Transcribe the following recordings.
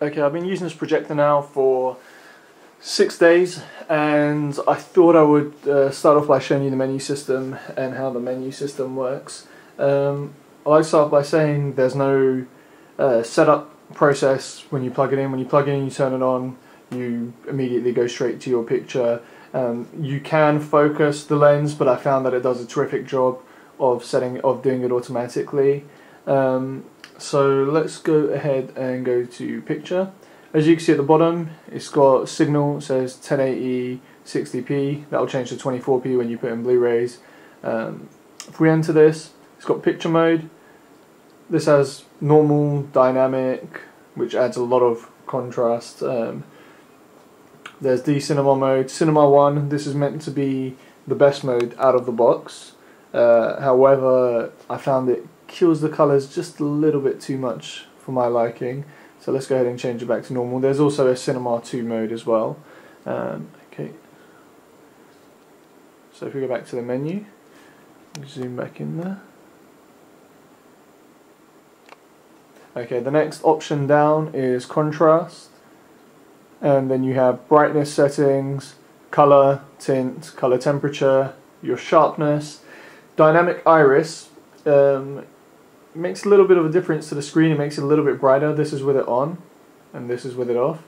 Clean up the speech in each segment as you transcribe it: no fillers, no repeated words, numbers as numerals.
Okay, I've been using this projector now for 6 days, and I thought I would start off by showing you the menu system and how the menu system works. I'd like to start by saying there's no setup process when you plug it in. When you plug it in, you turn it on, you immediately go straight to your picture. You can focus the lens, but I found that it does a terrific job of doing it automatically. So let's go ahead and go to picture. As you can see at the bottom, it's got signal, it says 1080 60p. That will change to 24p when you put in Blu-rays. If we enter this, it's got picture mode. This has normal, dynamic, which adds a lot of contrast. There's the cinema mode, cinema 1. This is meant to be the best mode out of the box. However, I found it kills the colours just a little bit too much for my liking. So let's go ahead and change it back to normal. There's also a cinema 2 mode as well. Okay. So if we go back to the menu, zoom back in there. Okay, the next option down is contrast, and then you have brightness settings, color, tint, color temperature, your sharpness, dynamic iris. Makes a little bit of a difference to the screen. It makes it a little bit brighter. This is with it on, and this is with it off.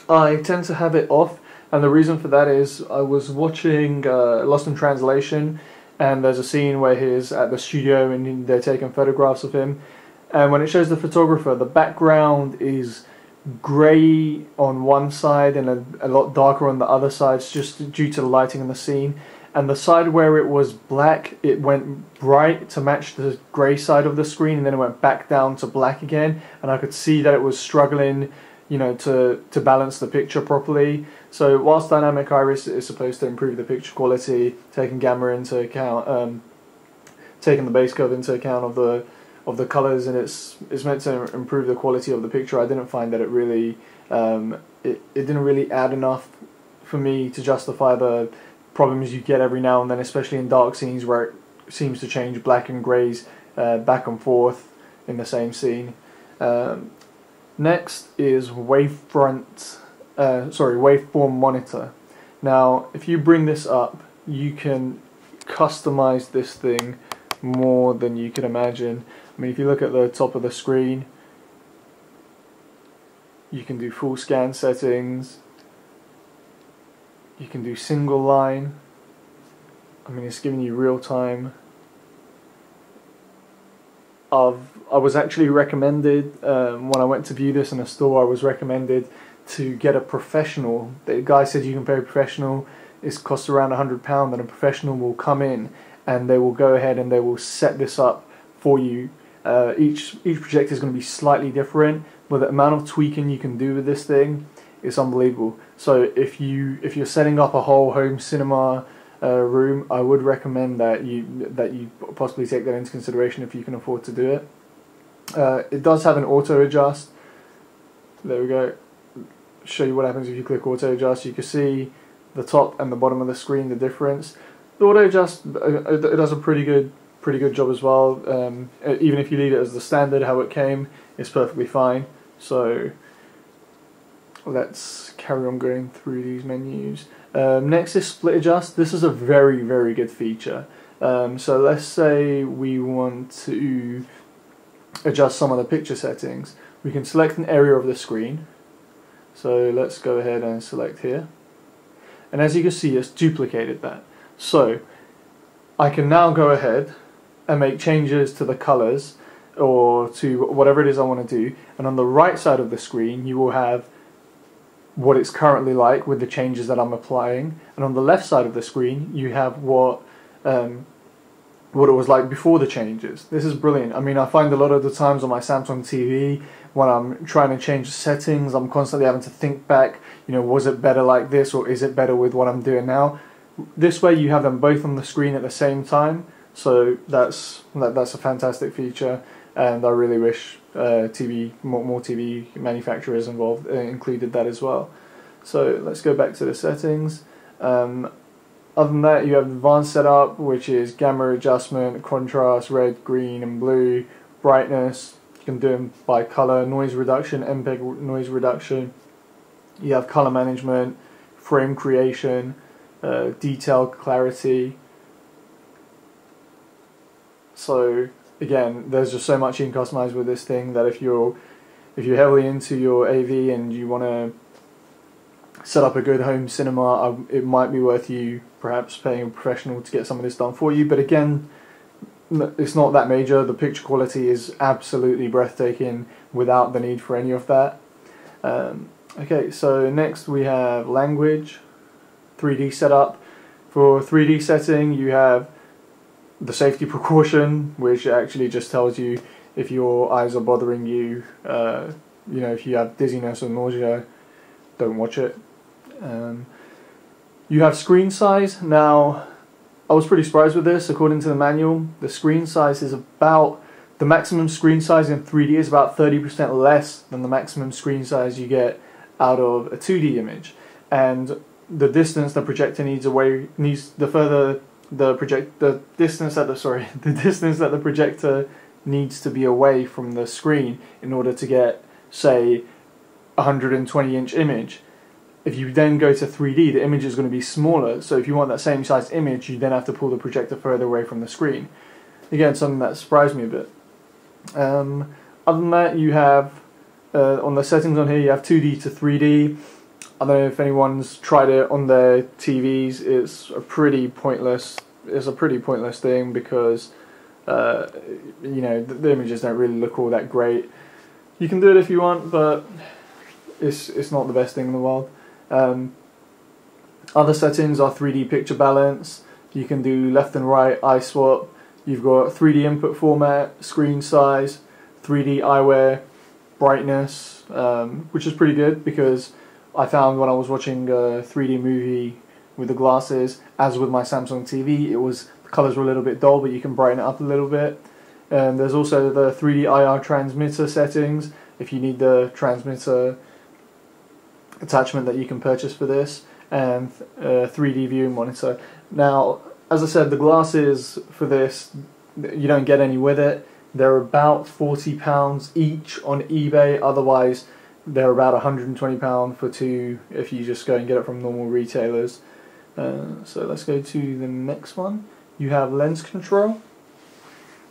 I tend to have it off, and the reason for that is I was watching Lost in Translation, and there's a scene where he's at the studio and they're taking photographs of him, and when it shows the photographer, the background is grey on one side and a lot darker on the other side, just due to the lighting in the scene. And the side where it was black, it went bright to match the grey side of the screen, and then it went back down to black again, and I could see that it was struggling, you know, to balance the picture properly. So whilst dynamic iris is supposed to improve the picture quality, taking gamma into account, taking the base curve into account of the colours, and it's meant to improve the quality of the picture, I didn't find that it really it didn't really add enough for me to justify the problems you get every now and then, especially in dark scenes where it seems to change black and greys back and forth in the same scene. Next is waveform monitor. Now, if you bring this up, you can customize this thing more than you can imagine. I mean, if you look at the top of the screen, you can do full scan settings. You can do single line. I mean, it's giving you real time. I was actually recommended, when I went to view this in a store, I was recommended to get a professional. The guy said you can pay a professional. It costs around £100, and a professional will come in and they will go ahead and they will set this up for you. Each projector is going to be slightly different, but the amount of tweaking you can do with this thing, it's unbelievable. So if you're setting up a whole home cinema room, I would recommend that you possibly take that into consideration if you can afford to do it. It does have an auto adjust. There we go. Show you what happens if you click auto adjust. You can see the top and the bottom of the screen, the difference. The auto adjust, it does a pretty good job as well. Even if you leave it as the standard how it came, it's perfectly fine. So let's carry on going through these menus. Next is split adjust. This is a very, very good feature. So let's say we want to adjust some of the picture settings. We can select an area of the screen. So let's go ahead and select here. And as you can see, it's duplicated that. So I can now go ahead and make changes to the colors or to whatever it is I want to do. And on the right side of the screen, you will have what it's currently like with the changes that I'm applying, and on the left side of the screen you have what it was like before the changes. This is brilliant. I mean, I find a lot of the times on my Samsung TV when I'm trying to change the settings, I'm constantly having to think back, you know, was it better like this, or is it better with what I'm doing now? This way you have them both on the screen at the same time, so that's a fantastic feature, and I really wish more TV manufacturers involved included that as well. So let's go back to the settings. Other than that, you have advanced setup, which is gamma adjustment, contrast, red, green and blue, brightness, You can do them by color, noise reduction, MPEG noise reduction. You have color management, frame creation, detail clarity. So again, there's just so much you can customize with this thing that if you're heavily into your AV and you want to set up a good home cinema, it might be worth you perhaps paying a professional to get some of this done for you. But again, it's not that major. The picture quality is absolutely breathtaking without the need for any of that. Okay, so next we have language, 3D setup. For 3D setting, you have the safety precaution, which actually just tells you if your eyes are bothering you, you know, if you have dizziness or nausea, don't watch it. You have screen size. Now, I was pretty surprised with this. According to the manual, the screen size is about, the maximum screen size in 3D is about 30% less than the maximum screen size you get out of a 2D image. And the distance the projector needs away, the distance that the projector needs to be away from the screen in order to get, say, a 120-inch image. If you then go to 3D, the image is going to be smaller, so if you want that same size image, you then have to pull the projector further away from the screen. Again, something that surprised me a bit. Other than that, you have, on the settings on here, you have 2D to 3D. I don't know if anyone's tried it on their TVs. It's a pretty pointless thing because, you know, the images don't really look all that great. You can do it if you want, but it's not the best thing in the world. Other settings are 3D picture balance. You can do left and right eye swap. You've got 3D input format, screen size, 3D eyewear, brightness, which is pretty good because I found when I was watching a 3D movie with the glasses, as with my Samsung TV, the colours were a little bit dull, but you can brighten it up a little bit. And there's also the 3D IR transmitter settings, if you need the transmitter attachment that you can purchase for this, and 3D viewing monitor. Now, as I said, the glasses for this, you don't get any with it. They're about £40 each on eBay, otherwise they're about £120 for two if you just go and get it from normal retailers. So let's go to the next one. You have lens control.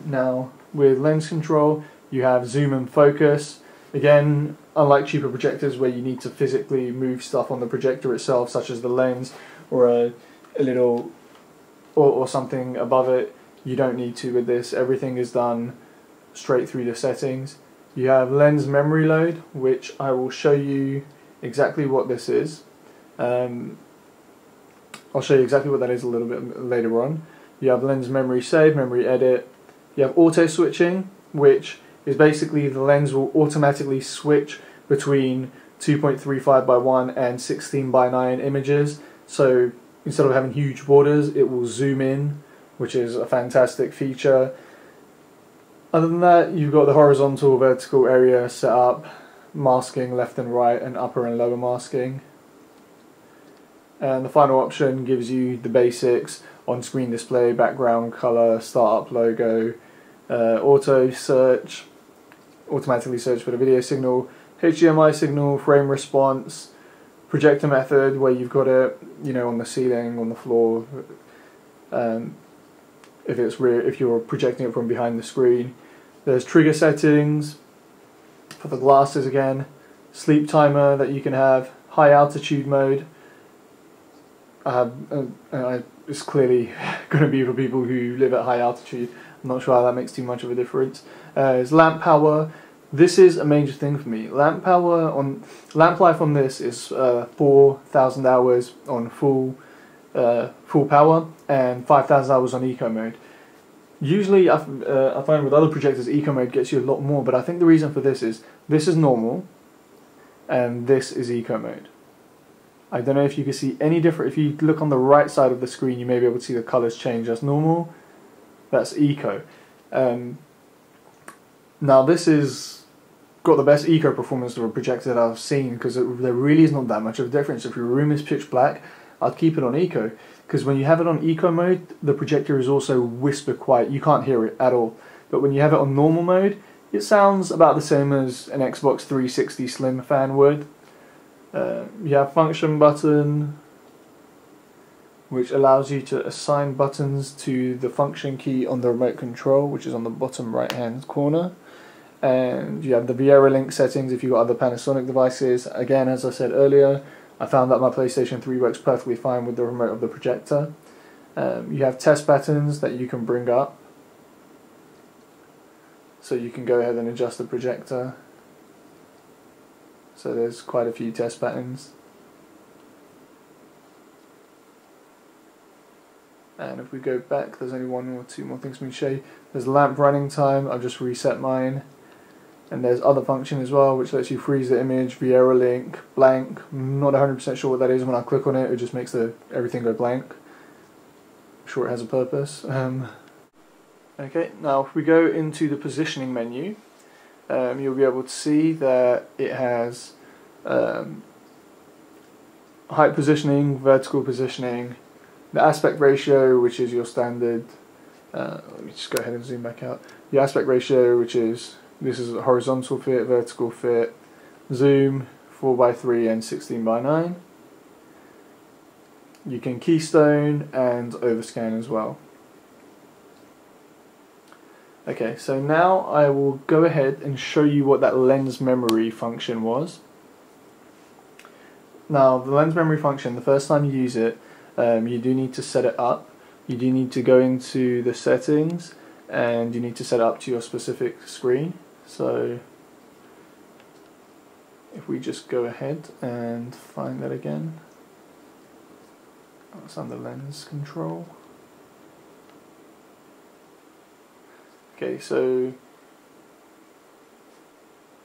Now, with lens control, you have zoom and focus. Again, unlike cheaper projectors where you need to physically move stuff on the projector itself, such as the lens or a little or something above it, you don't need to with this. Everything is done straight through the settings. You have lens memory load, which I will show you exactly what this is. I'll show you exactly what that is a little bit later on. You have lens memory save, memory edit. You have auto switching, which is basically the lens will automatically switch between 2.35 by 1 and 16 by 9 images. So instead of having huge borders, it will zoom in, which is a fantastic feature. Other than that, you've got the horizontal, vertical area set up, masking left and right, and upper and lower masking. And the final option gives you the basics: on-screen display, background color, startup logo, auto search, automatically search for the video signal, HDMI signal, frame response, projector method where you've got it, you know, on the ceiling, on the floor, if you're projecting it from behind the screen. There's trigger settings for the glasses again, sleep timer that you can have, high altitude mode. It's clearly going to be for people who live at high altitude. I'm not sure how that makes too much of a difference. There's lamp power. This is a major thing for me. Lamp life on this is 4,000 hours on full power and 5,000 hours on eco mode. Usually I find with other projectors eco mode gets you a lot more, but I think the reason for this is normal and this is eco mode. I don't know if you can see any different. If you look on the right side of the screen, you may be able to see the colors change. That's normal, that's eco. Now this is got the best eco performance of a projector that I've seen, because there really is not that much of a difference. If your room is pitch black, I'd keep it on eco, because when you have it on eco mode, the projector is also whisper quiet. You can't hear it at all. But when you have it on normal mode, It sounds about the same as an Xbox 360 Slim fan would. You have function button, which allows you to assign buttons to the function key on the remote control, which is on the bottom right hand corner. And you have the Viera Link settings if you've got other Panasonic devices. Again, as I said earlier, I found that my PlayStation 3 works perfectly fine with the remote of the projector. You have test patterns that you can bring up, so you can go ahead and adjust the projector. So there's quite a few test patterns. And if we go back, there's only one or two more things we can show you. There's lamp running time, I've just reset mine. And there's other function as well, which lets you freeze the image, Viera Link, blank. I'm not 100% sure what that is. When I click on it, it just makes everything go blank. I'm sure it has a purpose. Okay, now if we go into the positioning menu, you'll be able to see that it has height positioning, vertical positioning, the aspect ratio, which is your standard. Let me just go ahead and zoom back out. The aspect ratio, which is, this is a horizontal fit, vertical fit, zoom, 4:3 and 16:9. You can keystone and overscan as well. Okay, so now I will go ahead and show you what that lens memory function was. Now, the lens memory function, the first time you use it, you do need to set it up. You do need to go into the settings and you need to set it up to your specific screen. So if we just go ahead and find that again, it's under lens control. Okay, so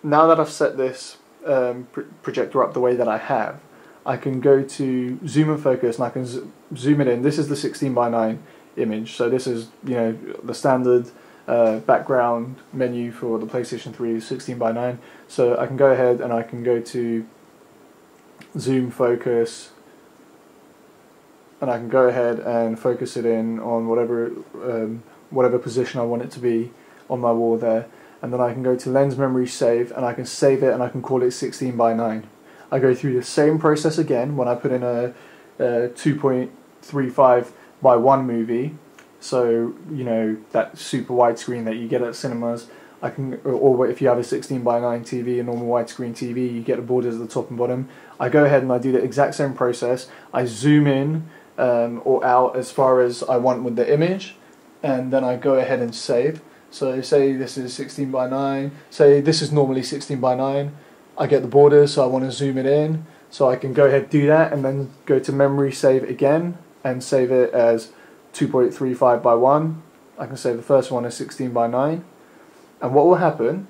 now that I've set this projector up the way that I have, I can go to zoom and focus and I can zoom it in. This is the 16:9 image, so this is, you know, the standard background menu for the PlayStation 3 is 16:9. So I can go ahead and I can go to zoom focus, and I can go ahead and focus it in on whatever position I want it to be on my wall there, and then I can go to lens memory save and I can save it and I can call it 16:9. I go through the same process again when I put in a 2.35:1 movie, so you know, that super widescreen that you get at cinemas. I can, or if you have a 16:9 TV, a normal widescreen TV, you get the borders at the top and bottom. I go ahead and I do the exact same process. I zoom in or out as far as I want with the image, and then I go ahead and save. So say this is 16:9, say this is normally 16:9, I get the borders, so I want to zoom it in, so I can go ahead and do that and then go to memory save again and save it as 2.35:1. I can save the first one as 16:9, and what will happen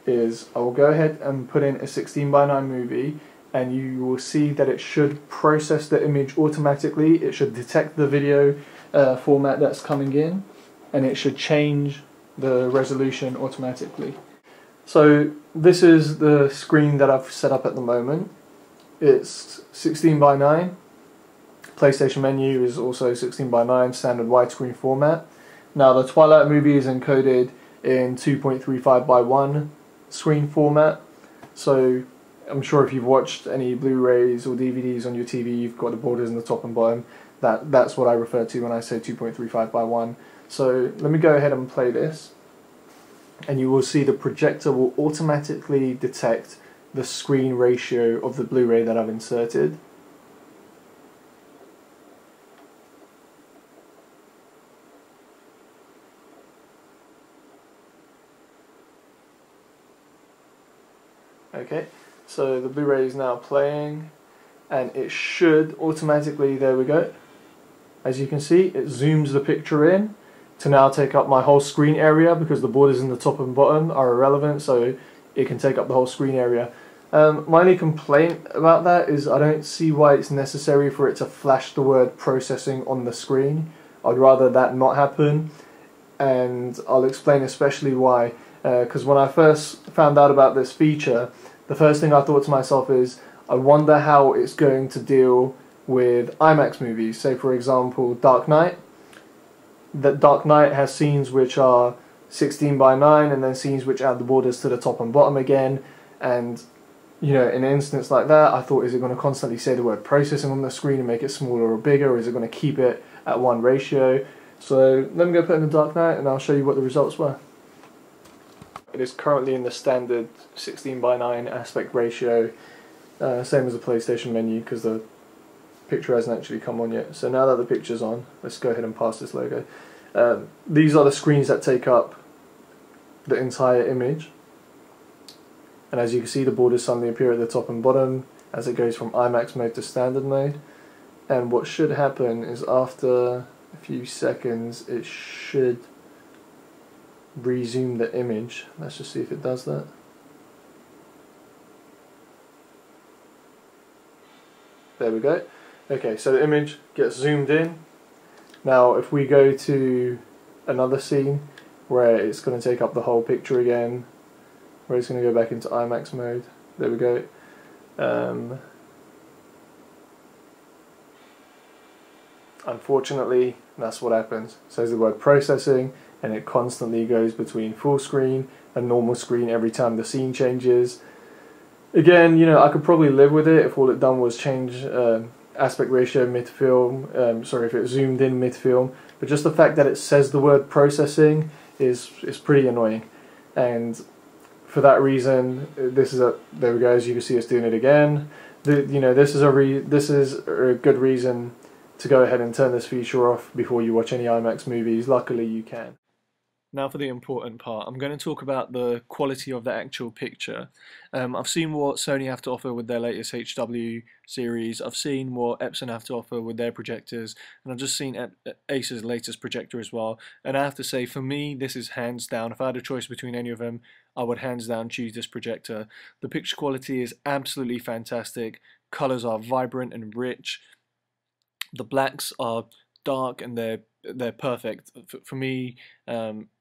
is I will go ahead and put in a 16:9 movie, and you will see that it should process the image automatically. It should detect the video format that's coming in, and it should change the resolution automatically. So this is the screen that I've set up at the moment. It's 16:9. PlayStation menu is also 16:9 standard widescreen format. Now the Twilight movie is encoded in 2.35:1 screen format. So I'm sure if you've watched any Blu-rays or DVDs on your TV, you've got the borders in the top and bottom. That's what I refer to when I say 2.35:1. So let me go ahead and play this, and you will see the projector will automatically detect the screen ratio of the Blu-ray that I've inserted. Okay, so the Blu-ray is now playing, and it should automatically, there we go, as you can see, it zooms the picture in to now take up my whole screen area, because the borders in the top and bottom are irrelevant, so it can take up the whole screen area. My only complaint about that is I don't see why it's necessary for it to flash the word processing on the screen. I'd rather that not happen, and I'll explain especially why. Because when I first found out about this feature, the first thing I thought to myself is, I wonder how it's going to deal with IMAX movies. Say for example Dark Knight. That Dark Knight has scenes which are 16 by 9, and then scenes which add the borders to the top and bottom again. And you know, in an instance like that, I thought, is it going to constantly say the word processing on the screen and make it smaller or bigger, or is it going to keep it at one ratio? So let me go put in the dark night and I'll show you what the results were. It is currently in the standard 16 by 9 aspect ratio, same as the PlayStation menu, because the picture hasn't actually come on yet. So now that the picture's on, let's go ahead and pass this logo. These are the screens that take up the entire image. And as you can see, the borders suddenly appear at the top and bottom as it goes from IMAX mode to standard mode. And what should happen is after a few seconds, it should resume the image. Let's just see if it does that. There we go. Okay, so the image gets zoomed in. Now if we go to another scene where it's going to take up the whole picture again, where it's going to go back into IMAX mode. There we go. Unfortunately, that's what happens. It says the word processing, and it constantly goes between full screen and normal screen every time the scene changes. Again, you know, I could probably live with it if all it done was change aspect ratio mid-film, if it zoomed in mid-film, but just the fact that it says the word processing is pretty annoying. And for that reason, there we go. As you can see, it's doing it again. This is a good reason to go ahead and turn this feature off before you watch any IMAX movies. Luckily, you can. Now for the important part. I'm going to talk about the quality of the actual picture. I've seen what Sony have to offer with their latest HW series. I've seen what Epson have to offer with their projectors, and I've just seen Ace's latest projector as well. And I have to say, for me, this is hands down. If I had a choice between any of them, I would hands down choose this projector. The picture quality is absolutely fantastic. Colors are vibrant and rich. The blacks are dark and they're perfect. For me,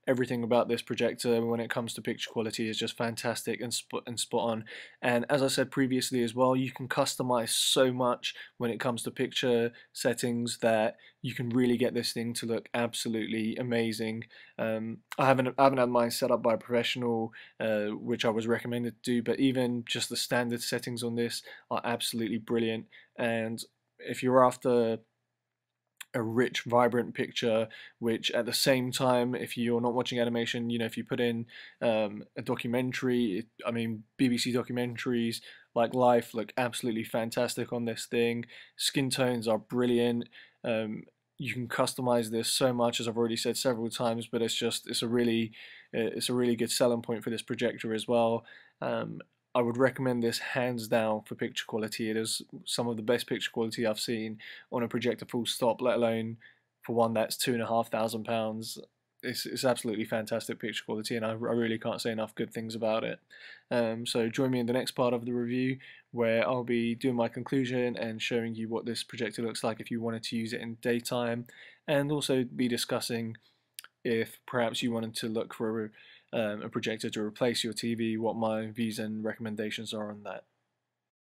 everything about this projector when it comes to picture quality is just fantastic and spot on. And as I said previously as well, you can customize so much when it comes to picture settings that you can really get this thing to look absolutely amazing. I haven't had mine set up by a professional, which I was recommended to do, but even just the standard settings on this are absolutely brilliant. And if you're after a rich, vibrant picture, which at the same time, if you're not watching animation, you know, if you put in a documentary, I mean, BBC documentaries like Life look absolutely fantastic on this thing. Skin tones are brilliant. You can customize this so much, as I've already said several times, but it's a really good selling point for this projector as well. I would recommend this hands down for picture quality. It is some of the best picture quality I've seen on a projector full stop, let alone for one that's £2,500. It's absolutely fantastic picture quality, and I really can't say enough good things about it. So join me in the next part of the review, where I'll be doing my conclusion and showing you what this projector looks like if you wanted to use it in daytime, and also be discussing if perhaps you wanted to look for a projector to replace your TV, what my views and recommendations are on that.